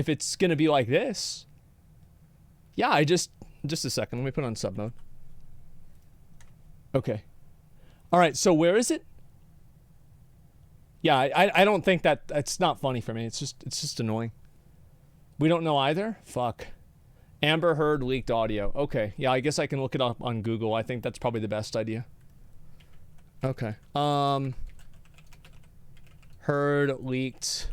if it's gonna be like this. Yeah, just a second. Let me put it on sub mode. Okay. All right. So where is it? Yeah, I don't think that's not funny for me. It's just annoying. We don't know either. Fuck. Amber Heard leaked audio. Okay. Yeah, I guess I can look it up on Google. I think that's probably the best idea. Okay. Heard leaked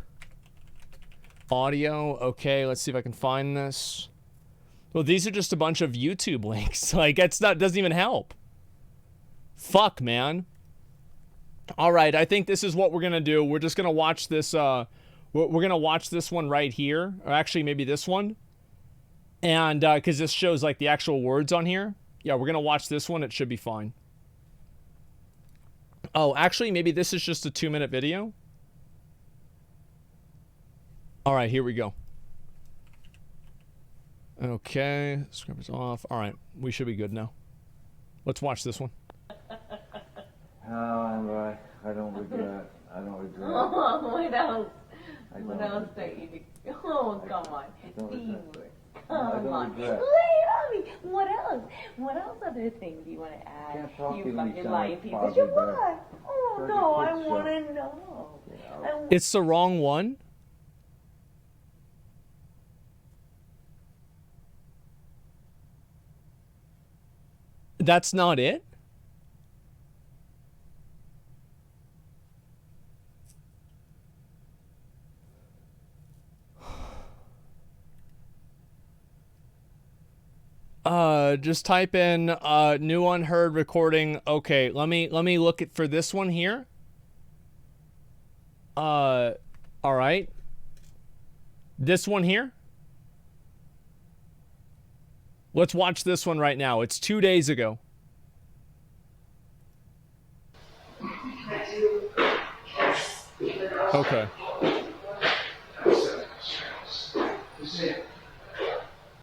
audio. Okay, let's see if I can find this. Well, these are just a bunch of YouTube links. Like, doesn't even help. Fuck, man. All right, I think this is what we're gonna do. We're just gonna watch this. We're gonna watch this one right here, or actually maybe this one. And because this shows like the actual words on here. Yeah, we're gonna watch this one. It should be fine. Oh, actually, maybe this is just a 2-minute video. All right, here we go. Okay, scrubbers off. All right, we should be good now. Let's watch this one. Oh, I don't regret. I don't regret. Oh, what else? What else that you do? Oh, come on. Come on. Lay it on me. What else? What else other things do you want to add? Can't talk You to me, fucking sound lying like piece Bobby of shit. Bear. What? Oh, Start no, the I quick want show. to know. Yeah. It's the wrong one. That's not it? Just type in new unheard recording. Okay, let me look at for this one here. All right. This one here. Let's watch this one right now. It's 2 days ago. Okay.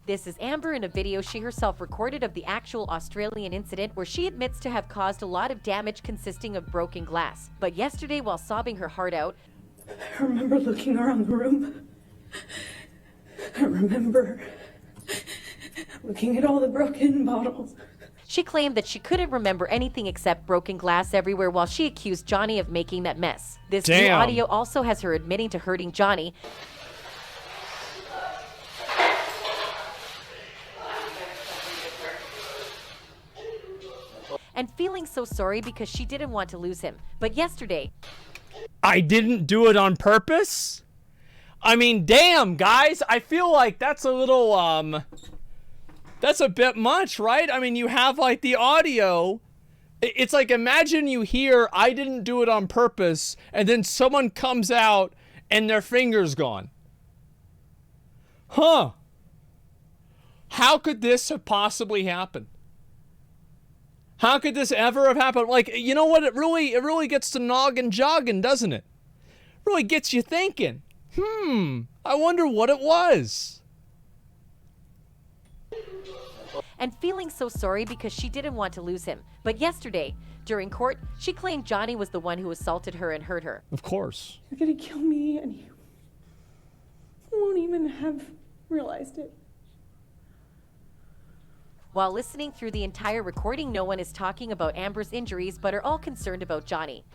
This is Amber in a video she herself recorded of the actual Australian incident where she admits to have caused a lot of damage consisting of broken glass. But yesterday, while sobbing her heart out, I remember looking around the room. I remember looking at all the broken bottles. she claimed that she couldn't remember anything except broken glass everywhere while she accused Johnny of making that mess. This new Damn. audio also has her admitting to hurting Johnny. And feeling so sorry because she didn't want to lose him. But yesterday, I didn't do it on purpose? I mean, damn, guys. I feel like that's a little, that's a bit much, right? I mean, you have, like, the audio. It's like, imagine you hear, I didn't do it on purpose, and then someone comes out, and their finger's gone. Huh. How could this have possibly happened? How could this ever have happened? Like, you know what? It really gets to noggin jogging, doesn't it? Really gets you thinking. I wonder what it was. and feeling so sorry because she didn't want to lose him. But yesterday, during court, she claimed Johnny was the one who assaulted her and hurt her. Of course. You're gonna kill me and you won't even have realized it. While listening through the entire recording, no one is talking about Amber's injuries, but are all concerned about Johnny.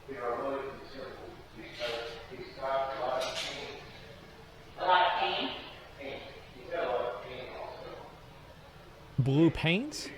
We are really concerned because he's got a lot of pain. A lot of pain? Pain. He's got a lot of pain also. Blue paint?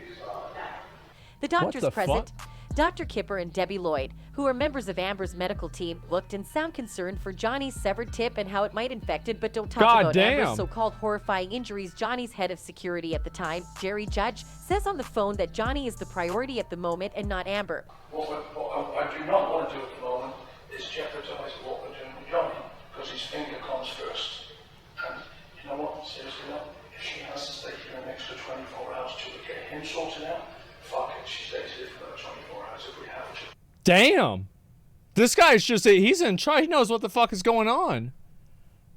The doctors the present, Dr. Kipper and Debbie Lloyd, who are members of Amber's medical team, looked and sound concerned for Johnny's severed tip and how it might infect it, but don't talk God about damn. Amber's so-called horrifying injuries. Johnny's head of security at the time, Jerry Judge, says on the phone that Johnny is the priority at the moment and not Amber. What I do not want to do at the moment is jeopardize what we're doing with Johnny, because his finger comes first. And you know what, seriously, no, if she has to stay here an extra 24 hours to get him sorted out, fuck it, she stays here for that 24 hours if we have to. Damn. This guy's just, he's in charge. He knows what the fuck is going on.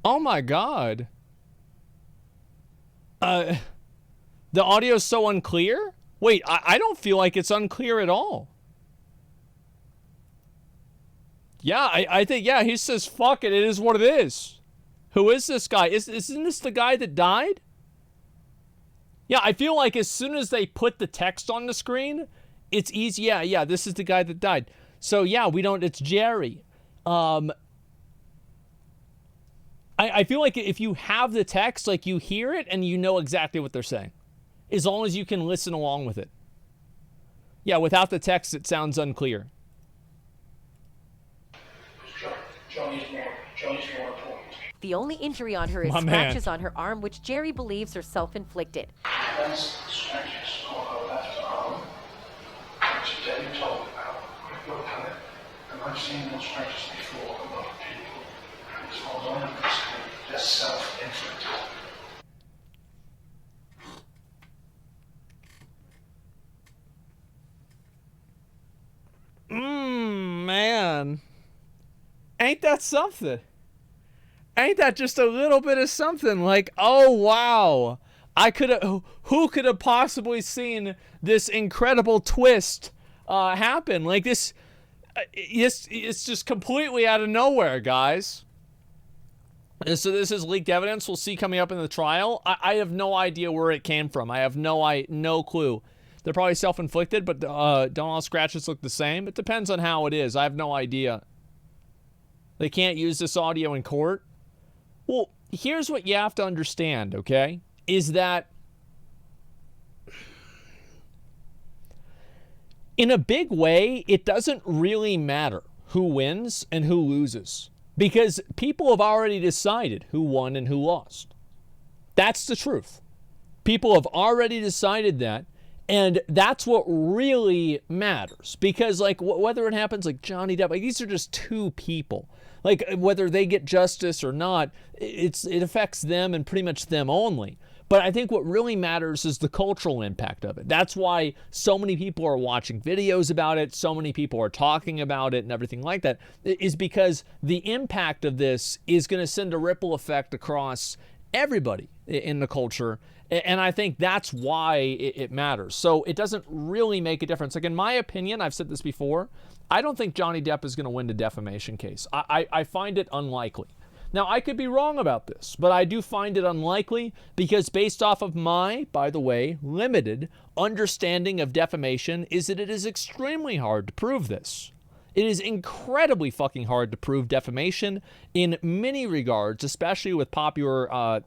Oh my God. The audio's so unclear? Wait, I don't feel like it's unclear at all. Yeah, I think, yeah, he says, fuck it, it is what it is. Who is this guy? Isn't this the guy that died? Yeah, I feel like as soon as they put the text on the screen, it's easy. Yeah, this is the guy that died. So yeah, it's Jerry. I feel like if you have the text, like you hear it and you know exactly what they're saying, as long as you can listen along with it. Yeah, without the text, it sounds unclear. Johnny's more important. The only injury on her is My man. scratches on her arm, which Jerry believes are self-inflicted. That's the scratches on her left arm, which Debbie told me about. I've looked at it, and I've seen those scratches before on other people. And it's not only they're self-inflicted. Man. Ain't that something? Ain't that just a little bit of something? Like, oh, wow. Who could have possibly seen this incredible twist happen? Like this, it's just completely out of nowhere, guys. And so this is leaked evidence we'll see coming up in the trial. I have no idea where it came from. I have no clue. They're probably self-inflicted, but don't all scratches look the same? It depends on how it is. I have no idea. They can't use this audio in court. Well, here's what you have to understand, okay? Is that in a big way, it doesn't really matter who wins and who loses, because people have already decided who won and who lost. That's the truth. People have already decided that, and that's what really matters, because like whether it happens like Johnny Depp, like these are just two people. Like whether they get justice or not, it affects them and pretty much them only. But I think what really matters is the cultural impact of it. That's why so many people are watching videos about it, so many people are talking about it and everything like that, is because the impact of this is going to send a ripple effect across everybody in the culture. And I think that's why it matters. So it doesn't really make a difference. Like in my opinion, I've said this before, I don't think Johnny Depp is going to win the defamation case. I find it unlikely. Now, I could be wrong about this, but I do find it unlikely because based off of my, by the way, limited understanding of defamation is that it is extremely hard to prove this. It is incredibly fucking hard to prove defamation in many regards, especially with popular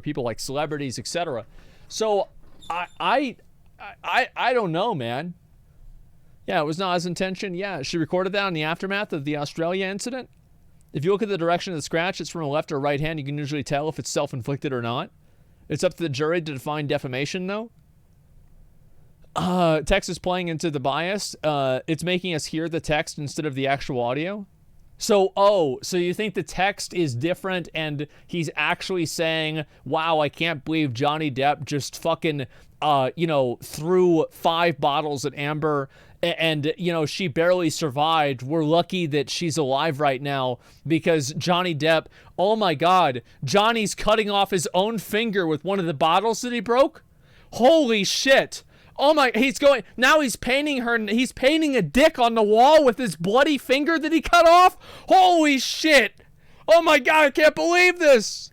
people like celebrities, etc. So I don't know, man. Yeah, it was not his intention. Yeah, she recorded that in the aftermath of the Australia incident. If you look at the direction of the scratch, it's from a left or right hand. You can usually tell if it's self-inflicted or not. It's up to the jury to define defamation, though. Text is playing into the bias. It's making us hear the text instead of the actual audio. So you think the text is different and he's actually saying, wow, I can't believe Johnny Depp just fucking, threw 5 bottles at Amber and, she barely survived. We're lucky that she's alive right now because Johnny Depp, oh my God, Johnny's cutting off his own finger with one of the bottles that he broke? Holy shit. Oh my, he's painting a dick on the wall with his bloody finger that he cut off? Holy shit. Oh my God, I can't believe this.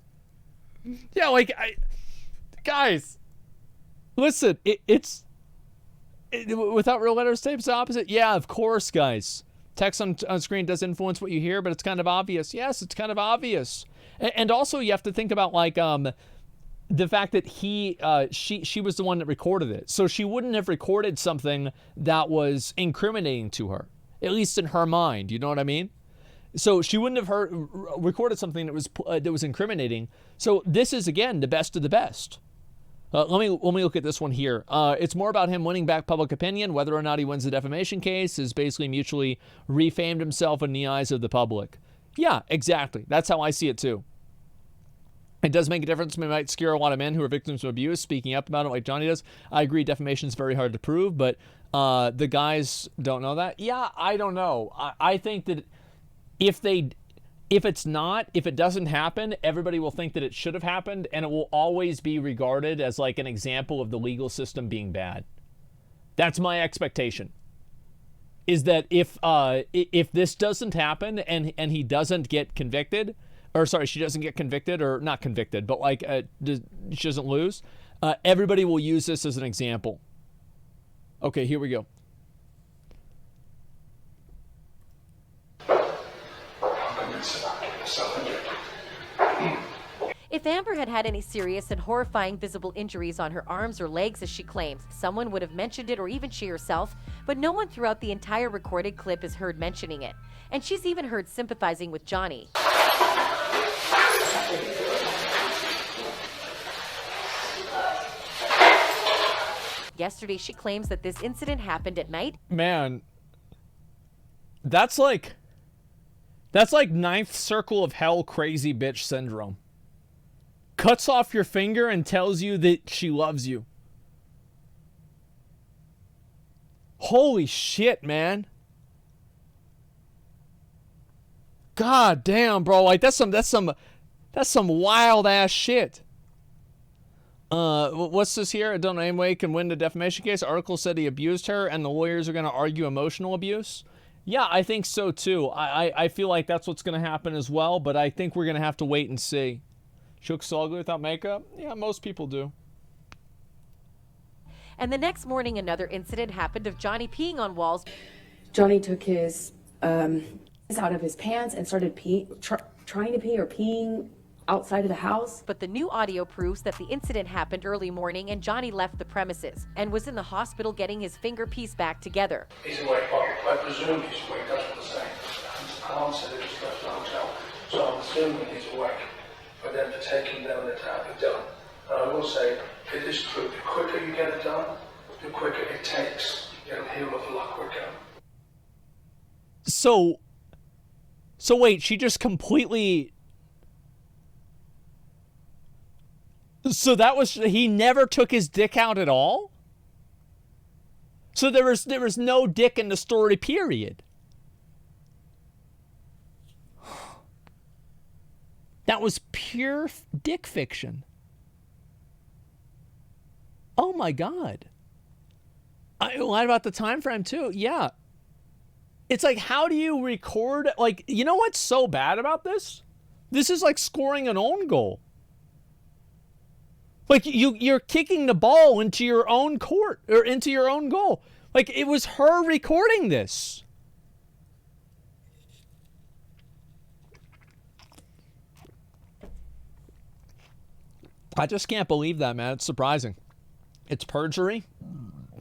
Yeah, guys, listen, it's without real letters, tape, it's the opposite. Yeah, of course, guys. Text on screen does influence what you hear, but it's kind of obvious. Yes, it's kind of obvious. And also you have to think about the fact that she was the one that recorded it. So she wouldn't have recorded something that was incriminating to her, at least in her mind. You know what I mean? So she wouldn't have recorded something that was incriminating. So this is, again, the best of the best. Let me look at this one here. It's more about him winning back public opinion. Whether or not he wins the defamation case is basically mutually refamed himself in the eyes of the public. Yeah, exactly. That's how I see it too. It does make a difference. It might scare a lot of men who are victims of abuse speaking up about it like Johnny does. I agree defamation is very hard to prove, but the guys don't know that. Yeah, I don't know. I think that if it doesn't happen, everybody will think that it should have happened, and it will always be regarded as like an example of the legal system being bad. That's my expectation. Is that if this doesn't happen and he doesn't get convicted, or sorry, she doesn't get convicted, or not convicted, but like she doesn't lose, everybody will use this as an example. Okay, here we go. If Amber had had any serious and horrifying visible injuries on her arms or legs, as she claims, someone would have mentioned it, or even she herself, but no one throughout the entire recorded clip is heard mentioning it. And she's even heard sympathizing with Johnny. Yesterday, she claims that this incident happened at night. Man, that's like ninth circle of hell crazy bitch syndrome. Cuts off your finger and tells you that she loves you. Holy shit, man. God damn, bro. Like that's some wild ass shit. What's this here? I don't know. Anyway, can win the defamation case. Article said he abused her, and the lawyers are going to argue emotional abuse. Yeah, I think so too. I feel like that's what's going to happen as well, but I think we're going to have to wait and see. She looks so ugly without makeup? Yeah, most people do. And the next morning, another incident happened of Johnny peeing on walls. Johnny took his out of his pants and started trying to pee or peeing outside of the house. But the new audio proves that the incident happened early morning and Johnny left the premises and was in the hospital getting his finger piece back together. He's awake, I presume he's awake, that's what they're saying. Alan said he just left the hotel, so I'm assuming he's awake. For them to take him down there to have it done. And I will say, it is true, the quicker you get it done, the quicker it takes. It'll heal a lot quicker. So wait, she just completely... So that was... He never took his dick out at all? So there was no dick in the story, period. That was pure dick fiction. Oh my God. I lied about the time frame too. Yeah. It's like, how do you record? Like, you know what's so bad about this? This is like scoring an own goal. Like you're kicking the ball into your own court, or into your own goal. Like, it was her recording this. I just can't believe that, man. It's surprising. It's perjury.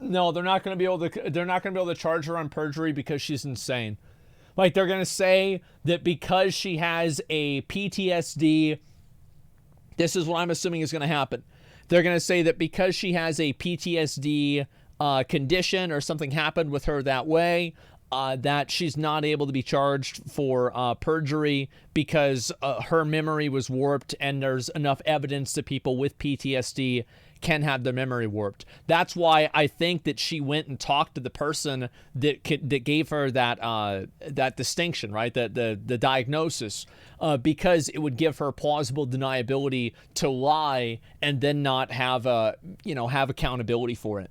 No, they're not going to be able to. They're not going to be able to charge her on perjury because she's insane. Like, they're going to say that because she has a PTSD. This is what I'm assuming is going to happen. They're going to say that because she has a PTSD condition, or something happened with her that way, that she's not able to be charged for perjury because her memory was warped, and there's enough evidence that people with PTSD can have their memory warped. That's why I think that she went and talked to the person that gave her that distinction, right? The diagnosis, because it would give her plausible deniability to lie and then not have have accountability for it.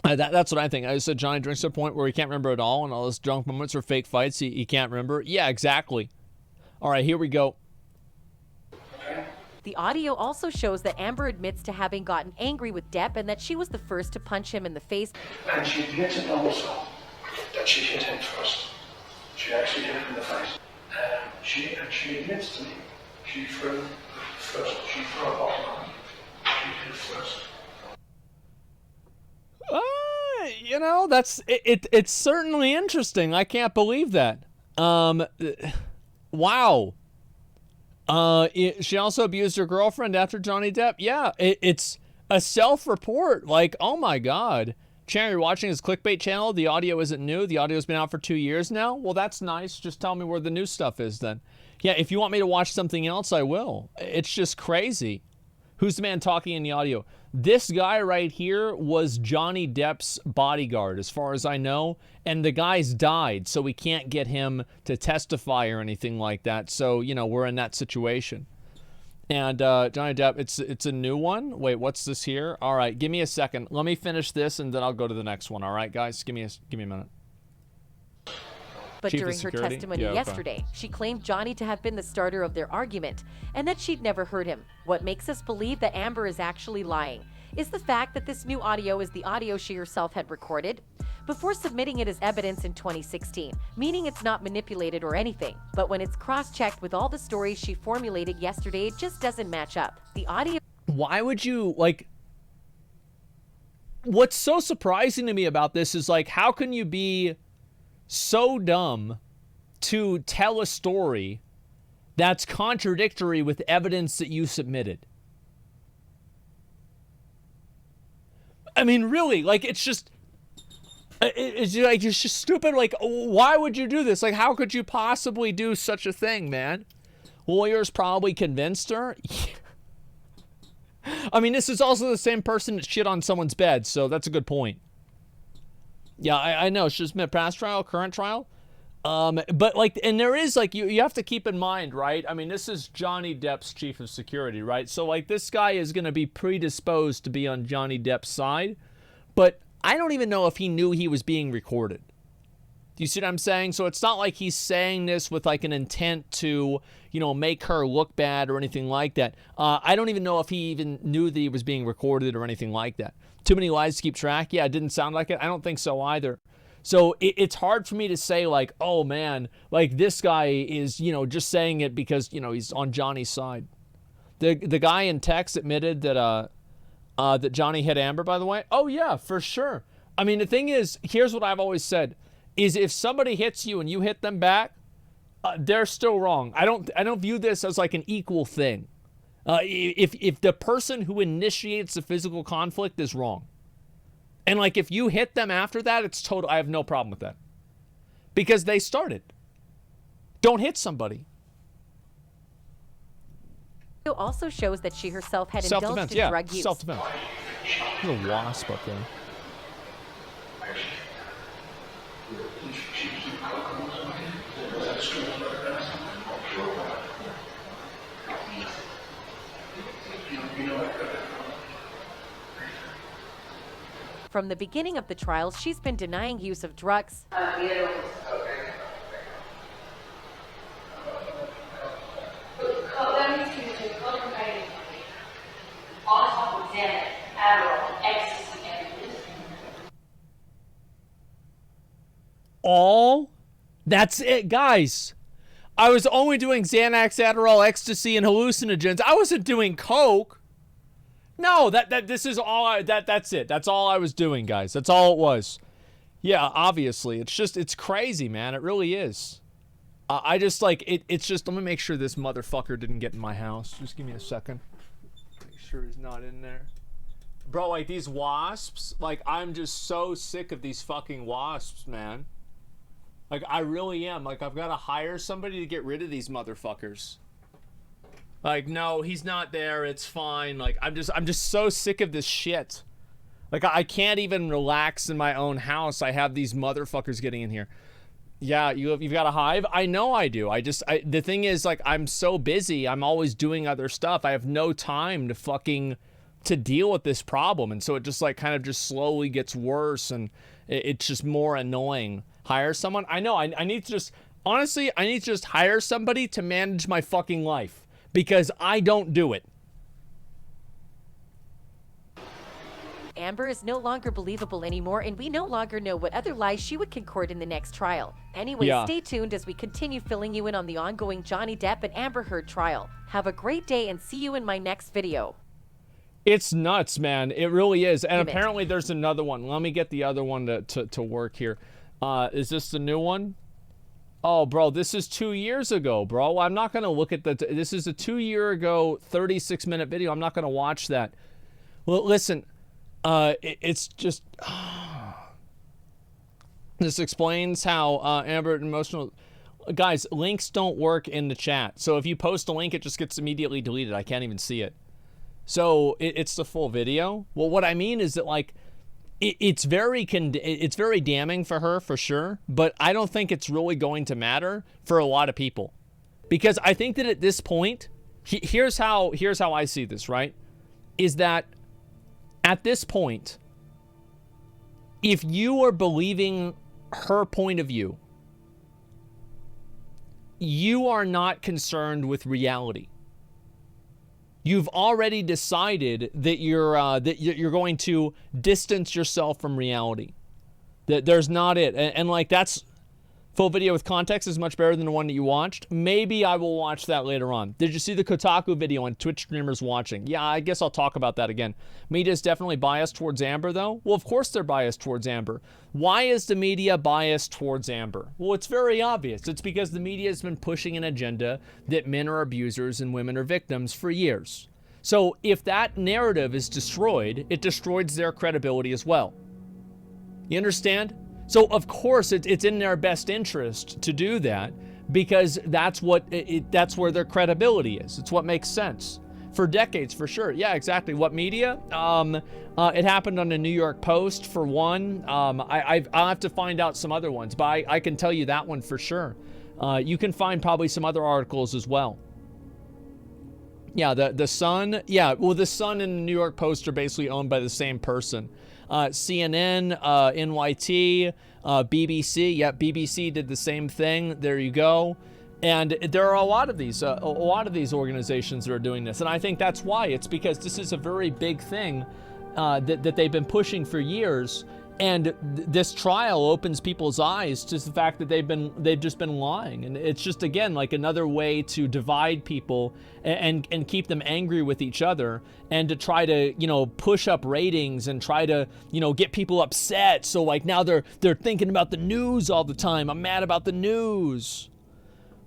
That's what I think. I said Johnny drinks to a point where he can't remember at all, and all those drunk moments or fake fights he can't remember. Yeah, exactly. All right, here we go. The audio also shows that Amber admits to having gotten angry with Depp and that she was the first to punch him in the face. And she admitted also that she hit him first. She actually hit him in the face. She admits to me she threw first. She threw a bottle on him. She hit first. It's certainly interesting. I can't believe that. Wow. She also abused her girlfriend after Johnny Depp. Yeah, it's a self-report. Like, oh my God. Chan, you're watching his clickbait channel. The audio isn't new. The audio's been out for 2 years now. Well, that's nice. Just tell me where the new stuff is then. Yeah, if you want me to watch something else, I will. It's just crazy. Who's the man talking in the audio? This guy right here was Johnny Depp's bodyguard, as far as I know. And the guy's died, so we can't get him to testify or anything like that. So, we're in that situation. And Johnny Depp, it's a new one. Wait, what's this here? All right, give me a second. Let me finish this, and then I'll go to the next one. All right, guys? Give me a minute. But Chief of during her security? testimony Yeah, okay. yesterday, she claimed Johnny to have been the starter of their argument and that she'd never heard him. What makes us believe that Amber is actually lying is the fact that this new audio is the audio she herself had recorded before submitting it as evidence in 2016, meaning it's not manipulated or anything. But when it's cross-checked with all the stories she formulated yesterday, it just doesn't match up. The audio... Why would you, like... What's so surprising to me about this is, like, how can you be so dumb to tell a story that's contradictory with evidence that you submitted? I mean, really, like, it's just... It's like, it's just stupid. Like, why would you do this? Like, how could you possibly do such a thing, man? Lawyers probably convinced her. I mean, this is also the same person that shit on someone's bed, so that's a good point. Yeah, I know. She's been past trial, current trial. But, like, and there is, like, you have to keep in mind, right? I mean, this is Johnny Depp's chief of security, right? So, like, this guy is going to be predisposed to be on Johnny Depp's side. But I don't even know if he knew he was being recorded. Do you see what I'm saying? So it's not like he's saying this with like an intent to, you know, make her look bad or anything like that. I don't even know if he even knew that he was being recorded or anything like that. Too many lies to keep track? Yeah, it didn't sound like it. I don't think so either. So it's hard for me to say like, oh man, like this guy is, you know, just saying it because, you know, he's on Johnny's side. The guy in text admitted that that Johnny hit Amber, by the way. Oh yeah, for sure. I mean, the thing is, here's what I've always said, is if somebody hits you and you hit them back, they're still wrong. I don't view this as like an equal thing. If the person who initiates the physical conflict is wrong, and like if you hit them after that, it's total. I have no problem with that because they started. Don't hit somebody. It also shows that she herself had indulged in drug use. Self-defense. There's a wasp up there. From the beginning of the trial, she's been denying use of drugs. All? That's it, guys. I was only doing Xanax, Adderall, ecstasy, and hallucinogens. I wasn't doing coke. No, this is all that's it. That's all I was doing, guys. That's all it was. Yeah, obviously. It's crazy, man. It really is. I just like it's just, let me make sure this motherfucker didn't get in my house. Just give me a second. Make sure he's not in there. Bro, like these wasps, like I'm just so sick of these fucking wasps, man. Like I really am. Like I've got to hire somebody to get rid of these motherfuckers. Like, no, he's not there. It's fine. Like, I'm just so sick of this shit. Like, I can't even relax in my own house. I have these motherfuckers getting in here. Yeah, you've got a hive? I know I do. The thing is, like, I'm so busy. I'm always doing other stuff. I have no time to deal with this problem. And so it just, like, kind of just slowly gets worse. And it's just more annoying. Hire someone? I know. I need to just, honestly, I need to just hire somebody to manage my fucking life. Because I don't do it. Amber is no longer believable anymore, and we no longer know what other lies she would concord in the next trial. Anyway, Stay tuned as we continue filling you in on the ongoing Johnny Depp and Amber Heard trial. Have a great day and see you in my next video. It's nuts, man. It really is. And apparently there's another one. Let me get the other one to work here. Is this the new one? Oh, bro, this is 2 years ago, bro. I'm not going to look at this is a 2 year ago, 36-minute video. I'm not going to watch that. Well, listen, it's just, this explains how Amber emotional, guys, links don't work in the chat. So if you post a link, it just gets immediately deleted. I can't even see it. So it's the full video. Well, what I mean is that, like, it's very damning for her, for sure, but I don't think it's really going to matter for a lot of people, because I think that at this point, here's how I see this, right? Is that at this point, if you are believing her point of view, you are not concerned with reality. You've already decided that you're going to distance yourself from reality. That there's not it. And like, that's full video with context is much better than the one that you watched. Maybe I will watch that later on. Did you see the Kotaku video on Twitch streamers watching? Yeah, I guess I'll talk about that again. Media is definitely biased towards Amber, though. Well, of course they're biased towards Amber. Why is the media biased towards Amber? Well, it's very obvious. It's because the media has been pushing an agenda that men are abusers and women are victims for years. So if that narrative is destroyed, it destroys their credibility as well. You understand? So of course it's in their best interest to do that, because that's that's where their credibility is. It's what makes sense. For decades, for sure. Yeah, exactly. What media? It happened on the New York Post for one. I'll have to find out some other ones, but I can tell you that one for sure. You can find probably some other articles as well. Yeah, the Sun. Yeah, well, the Sun and the New York Post are basically owned by the same person. CNN, NYT, BBC. Yep, BBC did the same thing. There you go. And there are a lot of these organizations that are doing this, and I think that's why. It's because this is a very big thing that they've been pushing for years. And this trial opens people's eyes to the fact that they've just been lying. And it's just, again, like another way to divide people and keep them angry with each other, and to try to, push up ratings and try to, get people upset. So like now they're thinking about the news all the time. I'm mad about the news.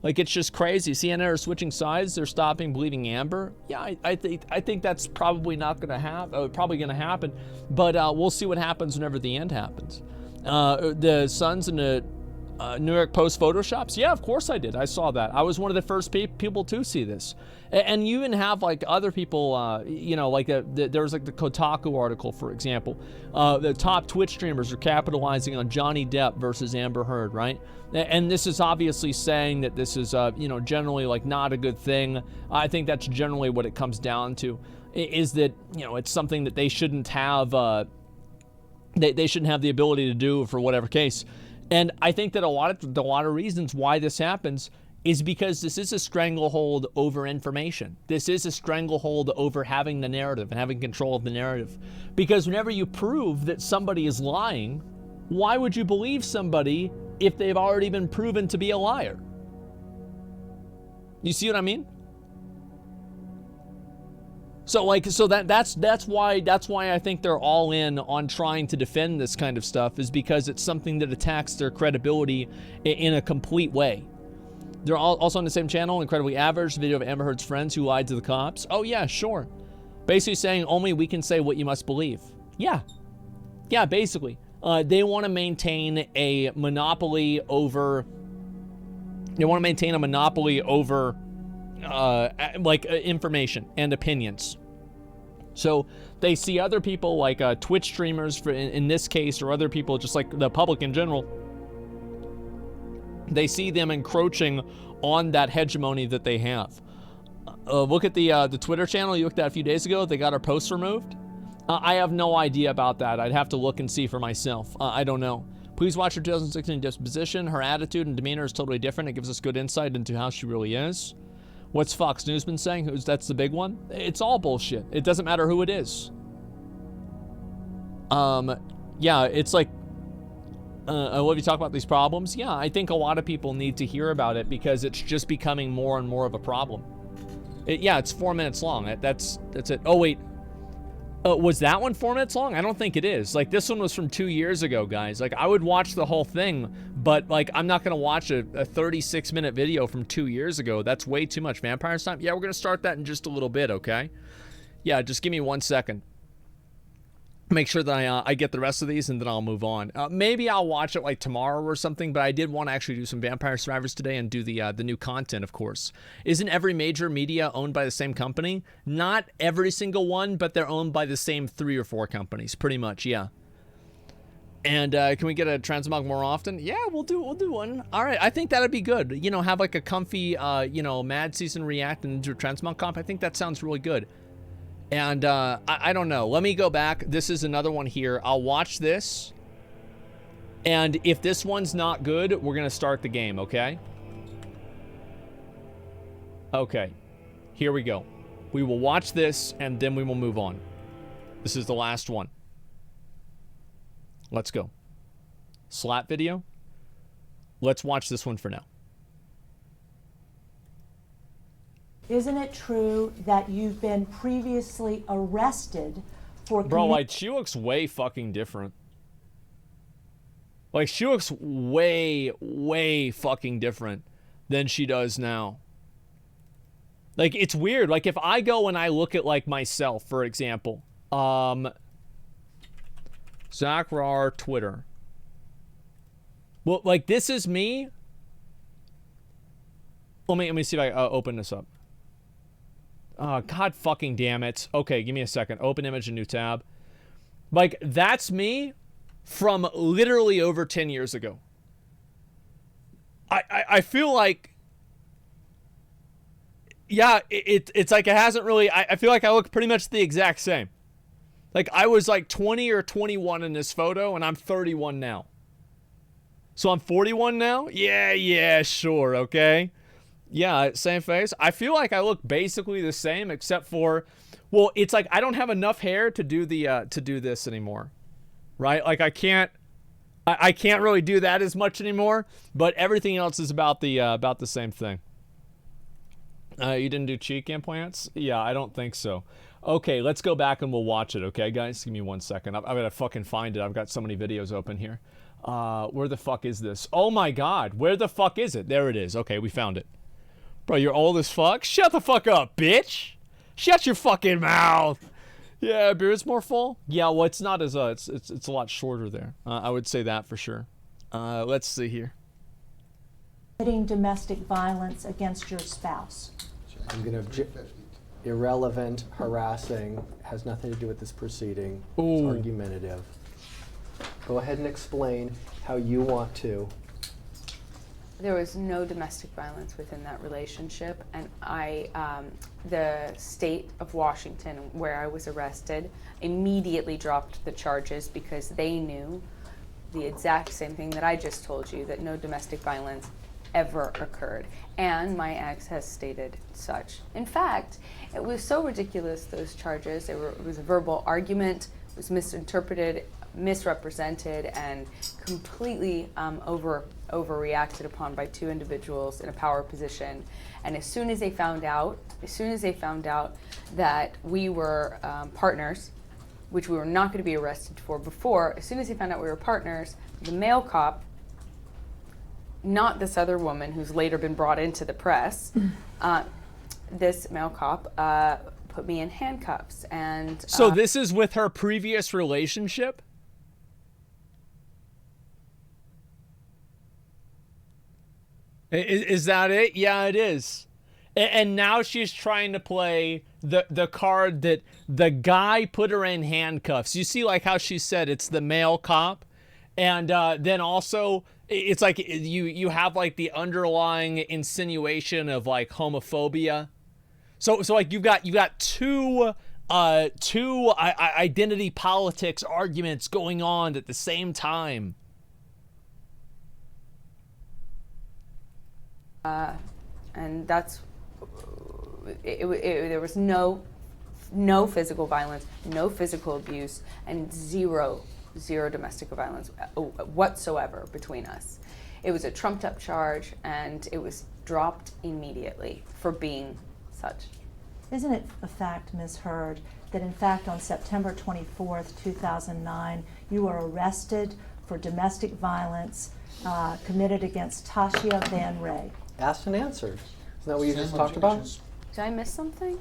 Like, it's just crazy. CNN are switching sides. They're stopping believing Amber. Yeah, I think that's probably not going to happen. Probably going to happen, but we'll see what happens whenever the end happens. The Suns and the New York Post photoshops. Yeah, of course I did. I saw that. I was one of the first people to see this. And you even have like other people, like there was like the Kotaku article, for example. The top Twitch streamers are capitalizing on Johnny Depp versus Amber Heard, right? And this is obviously saying that this is, generally like not a good thing. I think that's generally what it comes down to, is that, it's something that they shouldn't have, they shouldn't have the ability to do for whatever case. And I think that a lot of reasons why this happens is because this is a stranglehold over information. This is a stranglehold over having the narrative and having control of the narrative. Because whenever you prove that somebody is lying, why would you believe somebody if they've already been proven to be a liar? You see what I mean? So that's why I think they're all in on trying to defend this kind of stuff, is because it's something that attacks their credibility in a complete way. They're all also on the same channel, Incredibly Average, video of Amber Heard's friends who lied to the cops. Oh yeah, sure. Basically saying only we can say what you must believe. Yeah, basically. They want to maintain a monopoly over information and opinions. So they see other people like Twitch streamers in this case, or other people just like the public in general. They see them encroaching on that hegemony that they have. Look at the Twitter channel you looked at a few days ago. They got our posts removed. I have no idea about that. I'd have to look and see for myself. I don't know. Please watch her 2016 disposition. Her attitude and demeanor is totally different. It gives us good insight into how she really is. What's Fox News been saying? That's the big one? It's all bullshit. It doesn't matter who it is. Yeah, it's like, if you talk about these problems, yeah, I think a lot of people need to hear about it because it's just becoming more and more of a problem. It's 4 minutes long. That's it. Oh, wait. Was that one 4 minutes long? I don't think it is. Like, this one was from 2 years ago, guys. Like, I would watch the whole thing, but, like, I'm not going to watch a 36-minute video from 2 years ago. That's way too much. Vampire's time? Yeah, we're going to start that in just a little bit, okay? Yeah, just give me 1 second. Make sure that I get the rest of these, and then I'll move on. Maybe I'll watch it like tomorrow or something, but I did want to actually do some Vampire Survivors today and do the new content, of course. Isn't every major media owned by the same company? Not every single one, but they're owned by the same 3 or 4 companies, pretty much, yeah. And can we get a transmog more often? Yeah, we'll do one. All right, I think that'd be good. Have like a comfy, Mad Season react and do a transmog comp. I think that sounds really good. And I don't know. Let me go back. This is another one here. I'll watch this. And if this one's not good, we're going to start the game, okay? Okay, here we go. We will watch this, and then we will move on. This is the last one. Let's go. Slap video. Let's watch this one for now. Isn't it true that you've been previously arrested for... Bro, like, she looks way fucking different. Like, she looks way, way fucking different than she does now. Like, it's weird. Like, if I go and I look at, like, myself, for example. Zach Rar, Twitter. Well, like, this is me. Let me see if I open this up. Oh, God fucking damn it. Okay, give me a second. Open image, a new tab. Like, that's me from literally over 10 years ago. I feel like... Yeah, it's like it hasn't really... I feel like I look pretty much the exact same. Like, I was like 20 or 21 in this photo, and I'm 31 now. So I'm 41 now? Yeah, sure, okay? Yeah, same face. I feel like I look basically the same, except for... Well, it's like I don't have enough hair to do the to do this anymore. Right? Like, I can't really do that as much anymore, but everything else is about the same thing. You didn't do cheek implants? Yeah, I don't think so. Okay, let's go back and we'll watch it, okay, guys? Give me 1 second. I've got to fucking find it. I've got so many videos open here. Where the fuck is this? Oh my God, where the fuck is it? There it is. Okay, we found it. Bro, you're old as fuck? Shut the fuck up, bitch! Shut your fucking mouth! Yeah, beard's more full? Yeah, well, it's not as, it's a lot shorter there. I would say that for sure. Let's see here. committing domestic violence against your spouse? I'm going to... Irrelevant, harassing, has nothing to do with this proceeding. Ooh. It's argumentative. Go ahead and explain how you want to. There was no domestic violence within that relationship, and the state of Washington, where I was arrested, immediately dropped the charges because they knew the exact same thing that I just told you, that no domestic violence ever occurred. And my ex has stated such. In fact, it was so ridiculous, those charges. It was a verbal argument, it was misinterpreted, misrepresented, and completely overreacted upon by two individuals in a power position. And as soon as they found out that we were partners, which we were not going to be arrested for before, as soon as they found out we were partners, the male cop, not this other woman who's later been brought into the press, this male cop put me in handcuffs. And so this is with her previous relationship? Is that it? Yeah, it is. And now she's trying to play the card that the guy put her in handcuffs. You see, like how she said it's the male cop, and then also it's like you have like the underlying insinuation of like homophobia. So like you've got two identity politics arguments going on at the same time. And that's there was no physical violence, no physical abuse, and zero domestic violence whatsoever between us. It was a trumped up charge, and it was dropped immediately for being such. Isn't it a fact, Ms. Hurd, that in fact on September 24th, 2009, you were arrested for domestic violence committed against Tasha Van Ray? Asked and answered. Isn't that what you just talked about? Did I miss something?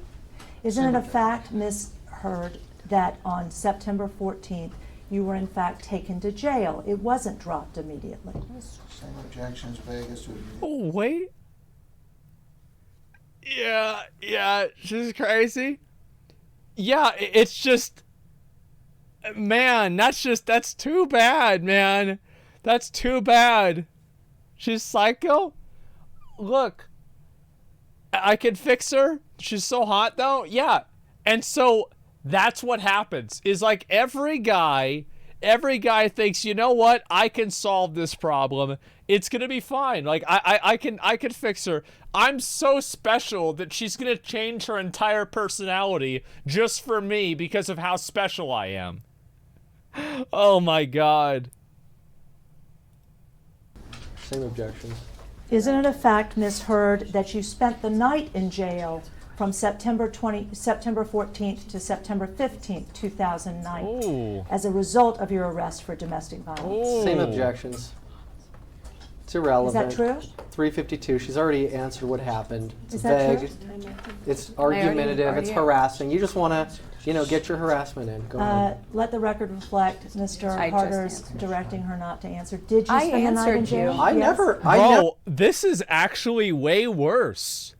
Isn't it a fact, Ms. Hurd, that on September 14th, you were in fact taken to jail? It wasn't dropped immediately. Same objections, Vegas. Oh, wait. Yeah, she's crazy. Yeah, it's just, man, that's too bad, man. That's too bad. She's psycho? Look, I could fix her. She's so hot, though. Yeah. And so that's what happens, is like every guy every guy thinks, you know what? I can solve this problem. It's gonna be fine. Like I can fix her. I'm so special that she's gonna change her entire personality just for me because of how special I am. Oh my God. Same objections. Isn't it a fact, Ms. Heard, that you spent the night in jail from September 14th to September 15th, 2009, Ooh. as a result of your arrest for domestic violence? Ooh. Same objections. It's irrelevant. Is that true? 352. She's already answered what happened. It's Is that vague. true? It's argumentative. It's harassing. You just want to, get your harassment in. Go ahead. Let the record reflect Mr. I just Carter's answered. directing her not to answer. Did you I spend the night in answered jail? you. I Yes. never. Bro, this is actually way worse.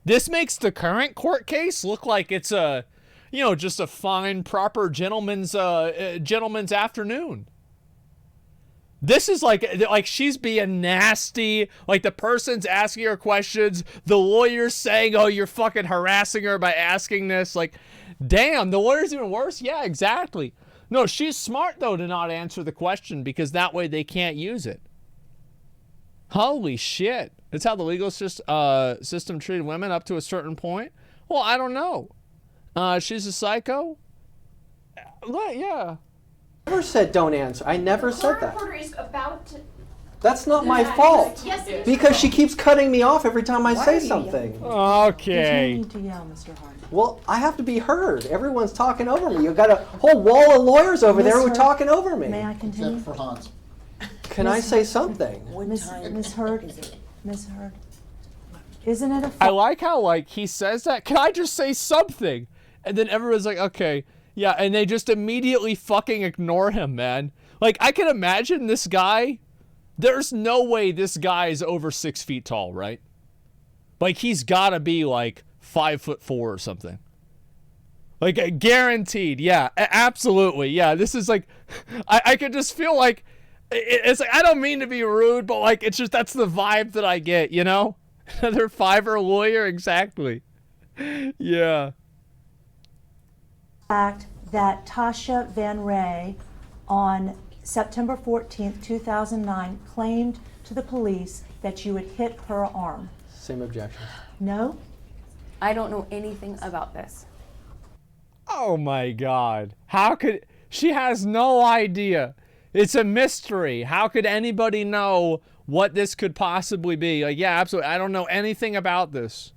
This makes the current court case look like it's a, just a fine, proper gentleman's afternoon. This is like she's being nasty. Like the person's asking her questions. The lawyer's saying, oh, you're fucking harassing her by asking this. Like, damn, the lawyer's even worse. Yeah, exactly. No, she's smart, though, to not answer the question because that way they can't use it. Holy shit. That's how the legal system treated women up to a certain point? Well, I don't know. She's a psycho? Yeah. I never said don't answer. I never said that. Reporter is about to. That's not my fault. Yes, it is. Because she keeps cutting me off every time I say something. Okay. Continue to yell, Mr. Hard. Well, I have to be heard. Everyone's talking over me. You've got a whole wall of lawyers over there who are talking over me. May I continue? Except for Hans. Can I say something? Ms. Heard, Ms. Heard, isn't it a I fact? like how, he says that. Can I just say something? And then everyone's like, okay. Yeah, and they just immediately fucking ignore him, man. Like, I can imagine this guy. There's no way this guy is over 6 feet tall, right? Like, he's gotta be, 5'4" or something. Like, guaranteed. Yeah, absolutely. Yeah, this is I could just feel like, it's like, I don't mean to be rude, but it's just, that's the vibe that I get, Another fiver lawyer, exactly. Yeah. Fact that Tasha Van Ray on September 14th, 2009 claimed to the police that you had hit her arm. Same objection. No? I don't know anything about this. Oh my God. How could, she has no idea. It's a mystery. How could anybody know what this could possibly be? Yeah, absolutely. I don't know anything about this.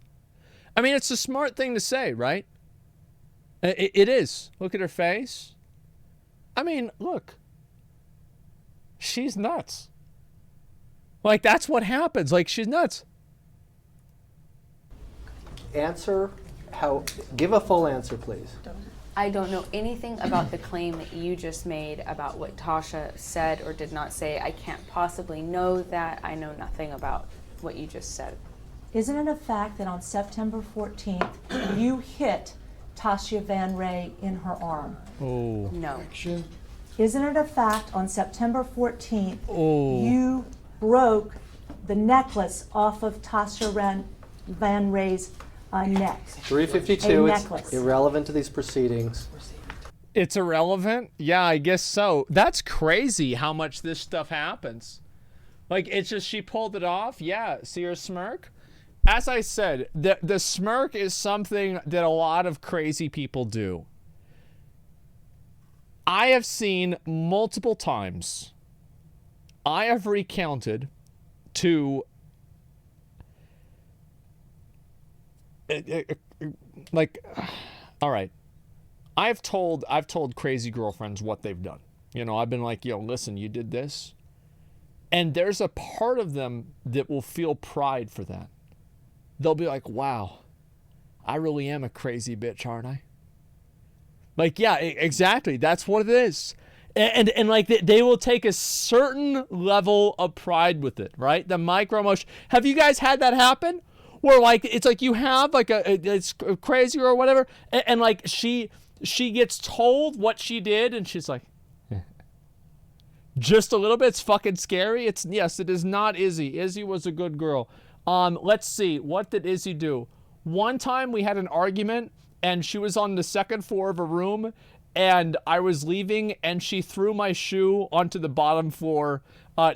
I mean, it's a smart thing to say, right? It is. Look at her face. I mean, look. She's nuts. That's what happens. She's nuts. Answer give a full answer, please. I don't know anything about the claim that you just made about what Tasha said or did not say. I can't possibly know that. I know nothing about what you just said. Isn't it a fact that on September 14th you hit Tasha Van Ray in her arm? Oh. No. Isn't it a fact on September 14th Oh. you broke the necklace off of Tasha Van Ray's neck? 352. A It's necklace. irrelevant to these proceedings. It's irrelevant? Yeah, I guess so. That's crazy how much this stuff happens. It's just she pulled it off. Yeah, see her smirk? As I said, the smirk is something that a lot of crazy people do. I have seen multiple times. I have recounted to all right. I've told crazy girlfriends what they've done. I've been like, listen, you did this. And there's a part of them that will feel pride for that. They'll be like, wow, I really am a crazy bitch, aren't I? Yeah, exactly. That's what it is. And they will take a certain level of pride with it, right? The micro emotion. Have you guys had that happen? Where it's you have it's crazy or whatever, and she gets told what she did, and she's like, just a little bit. It's fucking scary. Yes, it is not Izzy. Izzy was a good girl. Let's see, what did Izzy do? One time we had an argument, and she was on the second floor of a room, and I was leaving, and she threw my shoe onto the bottom floor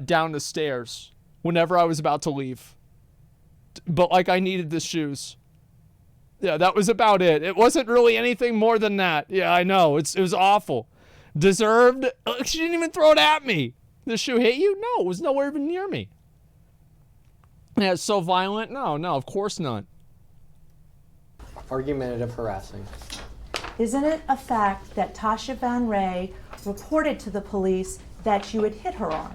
down the stairs whenever I was about to leave. But, like, I needed the shoes. Yeah, that was about it. It wasn't really anything more than that. Yeah, I know. It was awful. Deserved. She didn't even throw it at me. The shoe hit you? No, it was nowhere even near me. Yeah, it's so violent? No, of course not. Argumentative harassing. Isn't it a fact that Tasha Van Ray reported to the police that you had hit her arm?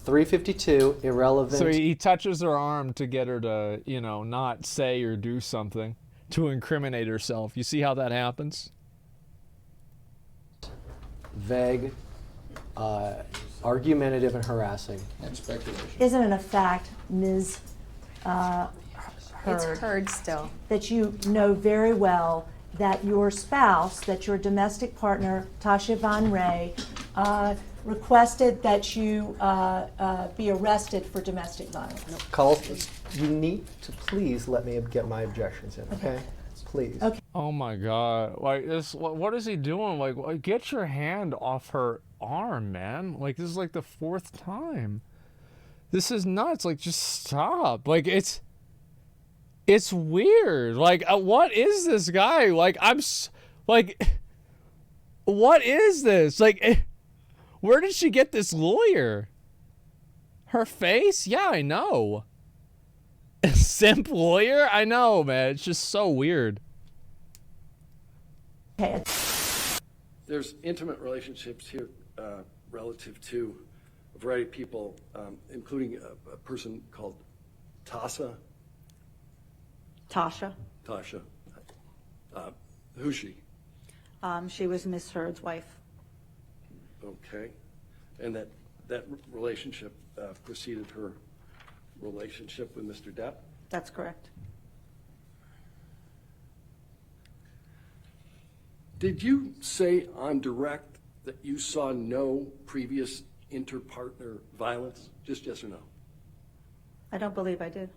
352, irrelevant. So he touches her arm to get her to, you know, not say or do something to incriminate herself. You see how that happens? Vague, argumentative, and harassing. And speculation. Isn't it a fact, Ms. It's Heard, heard still. that you know very well that your spouse, that your domestic partner, Tasha Van Ray, requested that you be arrested for domestic violence? Calls, you need to please let me get my objections in, okay? Please. Okay. Oh my God! Like this, what is he doing? Like, get your hand off her arm, man! Like this is like the 4th time. This is nuts! Like, just stop! Like it's weird. Like, what is this guy? Like, what is this? Like, where did she get this lawyer? Her face? Yeah, I know. Simp lawyer? I know, man. It's just so weird. Okay. There's intimate relationships here relative to a variety of people, including a person called Tasha. Tasha. Who's she? She was Miss Heard's wife. Okay. And that relationship preceded her relationship with Mr. Depp? That's correct. Did you say on direct that you saw no previous inter-partner violence? Just yes or no? I don't believe I did.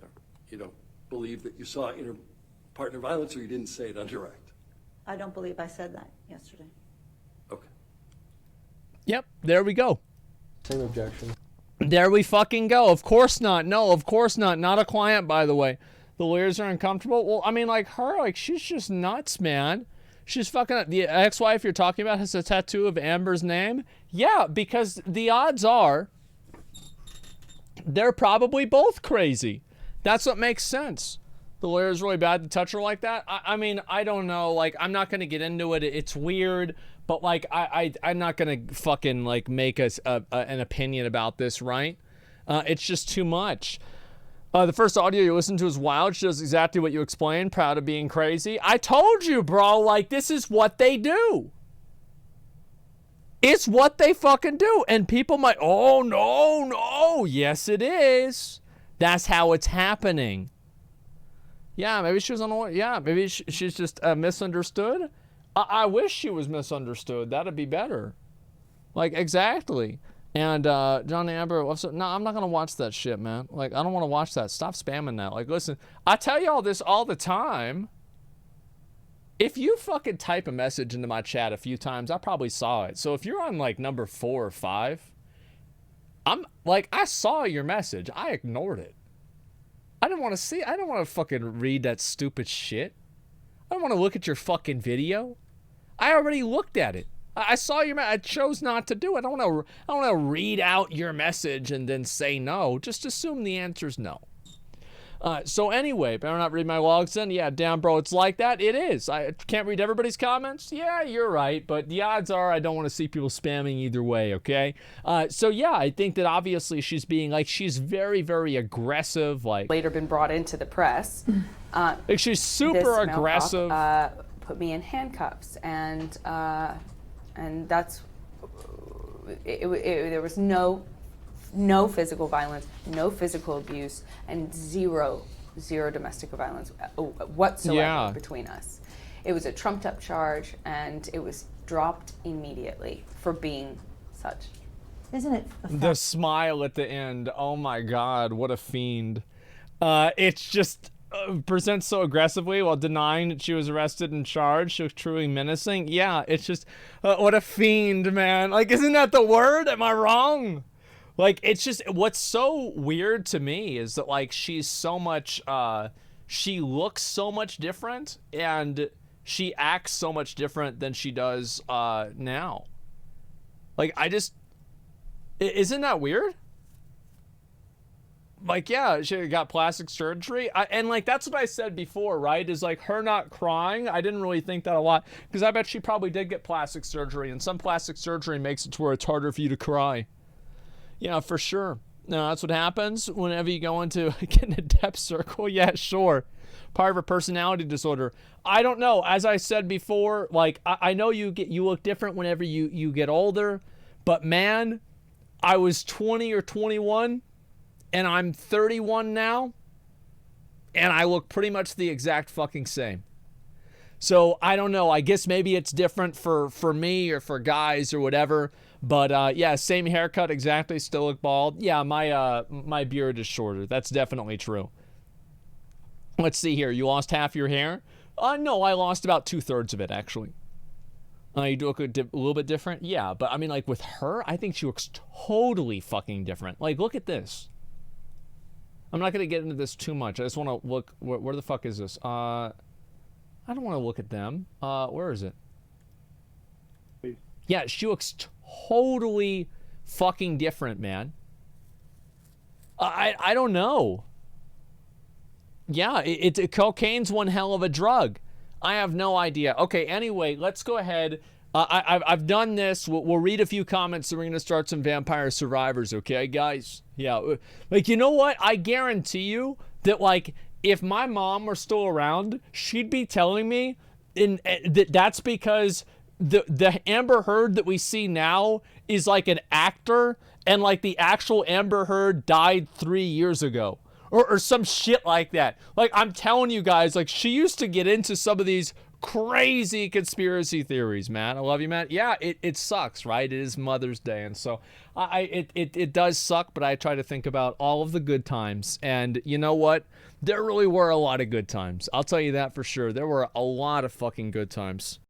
No. You don't believe that you saw inter-partner violence, or you didn't say it on direct? I don't believe I said that yesterday. Okay. Yep, there we go. Same objection. There we fucking go. Of course not. No, of course not. Not a client, by the way. The lawyers are uncomfortable. Well, I mean, like her, like she's just nuts, man. She's fucking, the ex-wife you're talking about has a tattoo of Amber's name? Yeah, because the odds are they're probably both crazy. That's what makes sense. The lawyer's really bad to touch her like that. I mean, I don't know. Like, I'm not going to get into it. It's weird. But, like, I'm not going to fucking, like, make an opinion about this, right? It's just too much. The first audio you listened to is wild. She does exactly what you explained. Proud of being crazy. I told you, bro. Like, this is what they do. It's what they fucking do. And people might, oh, no. Yes, it is. That's how it's happening. Yeah, maybe she was on the, yeah, maybe she's just misunderstood. I wish she was misunderstood. That'd be better. Like, exactly. And John Amber, no, I'm not going to watch that shit, man. Like, I don't want to watch that. Stop spamming that. Like, listen, I tell you all this all the time. If you fucking type a message into my chat a few times, I probably saw it. So if you're on, like, number 4 or 5, I'm, like, I saw your message. I ignored it. I didn't want to see, I don't want to fucking read that stupid shit. I don't want to look at your fucking video. I already looked at it. I saw your I chose not to do it. I don't want to read out your message and then say no. Just assume the answer's no. So anyway, better not read my logs then. Yeah, damn, bro, it's like that. It is. I can't read everybody's comments. Yeah, you're right. But the odds are I don't want to see people spamming either way, okay? So yeah, I think that obviously she's being, like, she's very, very aggressive. Like, Later been brought into the press. Like, she's super aggressive. Put me in handcuffs, and that's there was no physical violence, no physical abuse, and zero domestic violence whatsoever between us. It was a trumped up charge, and it was dropped immediately for being such. Isn't it the smile at the end? Oh my God, what a fiend! It's just presents so aggressively while denying that she was arrested and charged. She was truly menacing. Yeah, it's just, what a fiend, man. Like, isn't that the word? Am I wrong? Like, it's just, what's so weird to me is that, like, she's so much, she looks so much different, and she acts so much different than she does now. Like, isn't that weird? Like, yeah, she got plastic surgery. And, like, that's what I said before, right? Is, like, her not crying. I didn't really think that a lot. Because I bet she probably did get plastic surgery. And some plastic surgery makes it to where it's harder for you to cry. Yeah, for sure. No, that's what happens whenever you go into getting a depth circle. Yeah, sure. Part of a personality disorder. I don't know. As I said before, like, I know you look different whenever you get older. But, man, I was 20 or 21. And I'm 31 now, and I look pretty much the exact fucking same. So I don't know. I guess maybe it's different for me or for guys or whatever. But yeah, same haircut exactly. Still look bald. Yeah, my beard is shorter. That's definitely true. Let's see here. You lost half your hair? No, I lost about 2/3 of it actually. You do look a little bit different. Yeah, but I mean, like with her, I think she looks totally fucking different. Like, look at this. I'm not going to get into this too much. I just want to look. Where the fuck is this? I don't want to look at them. Where is it? Yeah, she looks totally fucking different, man. I don't know. Yeah, cocaine's one hell of a drug. I have no idea. Okay, anyway, let's go ahead. I've done this. We'll read a few comments, and we're going to start some Vampire Survivors, okay, guys? Yeah. Like, you know what? I guarantee you that, like, if my mom were still around, she'd be telling me that's because the Amber Heard that we see now is, like, an actor, and, like, the actual Amber Heard died 3 years ago. Or some shit like that. Like, I'm telling you guys, like, she used to get into some of these crazy conspiracy theories, man. I love you, man. Yeah, it sucks, right? It is Mother's Day, and so it does suck, but I try to think about all of the good times. And you know what? There really were a lot of good times. I'll tell you that for sure. There were a lot of fucking good times.